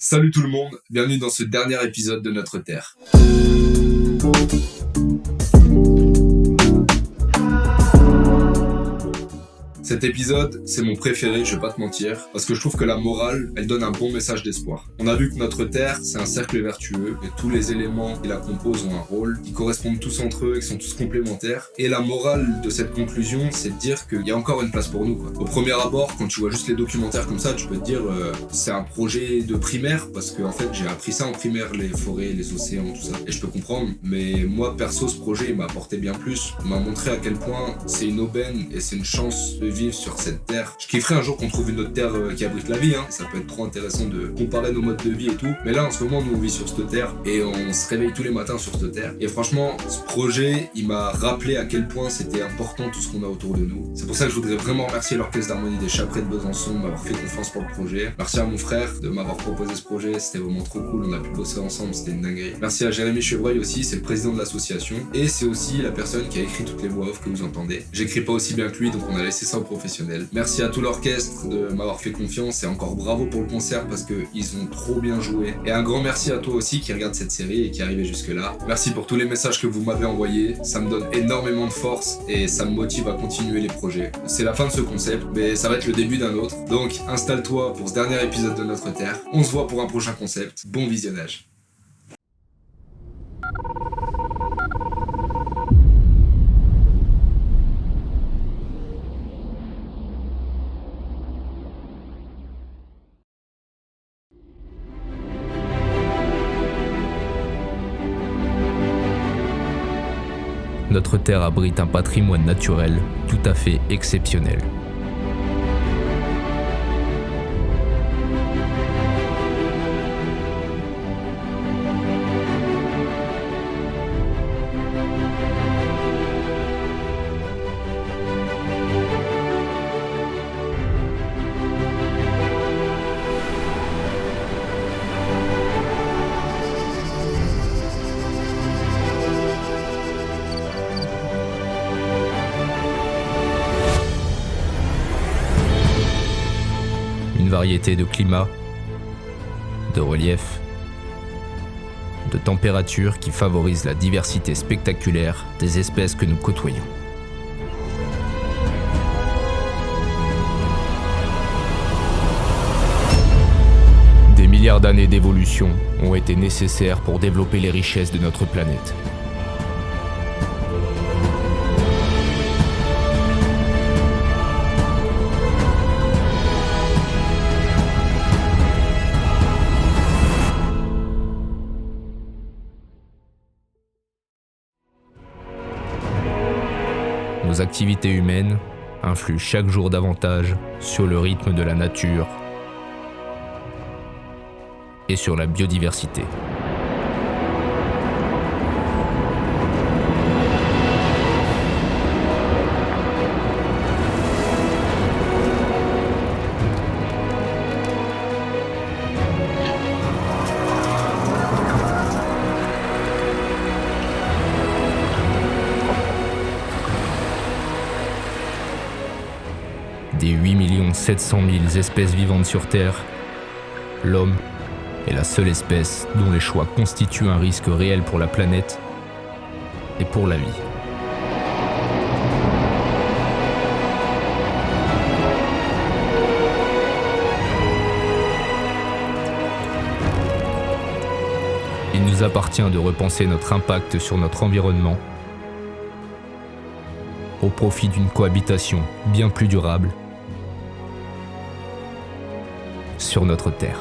Salut tout le monde, bienvenue dans ce dernier épisode de Notre Terre. Cet épisode, c'est mon préféré, je vais pas te mentir, parce que je trouve que la morale, elle donne un bon message d'espoir. On a vu que notre Terre, c'est un cercle vertueux, et tous les éléments qui la composent ont un rôle, qui correspondent tous entre eux, et qui sont tous complémentaires. Et la morale de cette conclusion, c'est de dire qu'il y a encore une place pour nous, quoi. Au premier abord, quand tu vois juste les documentaires comme ça, tu peux te dire, c'est un projet de primaire, parce que en fait, j'ai appris ça en primaire, les forêts, les océans, tout ça, et je peux comprendre. Mais moi, perso, ce projet, il m'a apporté bien plus. Il m'a montré à quel point c'est une aubaine, et c'est une chance de vivre sur cette terre. Je kifferais un jour qu'on trouve une autre terre qui abrite la vie, hein. Ça peut être trop intéressant de comparer nos modes de vie et tout. Mais là, en ce moment, nous, on vit sur cette terre et on se réveille tous les matins sur cette terre. Et franchement, ce projet, il m'a rappelé à quel point c'était important tout ce qu'on a autour de nous. C'est pour ça que je voudrais vraiment remercier l'Orchestre d'Harmonie des Chaprets de Besançon de m'avoir fait confiance pour le projet. Merci à mon frère de m'avoir proposé ce projet. C'était vraiment trop cool. On a pu bosser ensemble. C'était une dinguerie. Merci à Jérémy Chevreuil aussi. C'est le président de l'association. Et c'est aussi la personne qui a écrit toutes les voix off que vous entendez. J'écris pas aussi bien que lui, donc on a laissé ça au professionnel. Merci à tout l'orchestre de m'avoir fait confiance et encore bravo pour le concert parce qu'ils ont trop bien joué. Et un grand merci à toi aussi qui regarde cette série et qui est arrivé jusque là. Merci pour tous les messages que vous m'avez envoyés. Ça me donne énormément de force et ça me motive à continuer les projets. C'est la fin de ce concept, mais ça va être le début d'un autre. Donc installe-toi pour ce dernier épisode de Notre Terre. On se voit pour un prochain concept. Bon visionnage. Notre Terre abrite un patrimoine naturel tout à fait exceptionnel. Une variété de climats, de reliefs, de températures qui favorisent la diversité spectaculaire des espèces que nous côtoyons. Des milliards d'années d'évolution ont été nécessaires pour développer les richesses de notre planète. Nos activités humaines influent chaque jour davantage sur le rythme de la nature et sur la biodiversité. Des 8 700 000 espèces vivantes sur Terre, l'homme est la seule espèce dont les choix constituent un risque réel pour la planète et pour la vie. Il nous appartient de repenser notre impact sur notre environnement au profit d'une cohabitation bien plus durable sur notre Terre.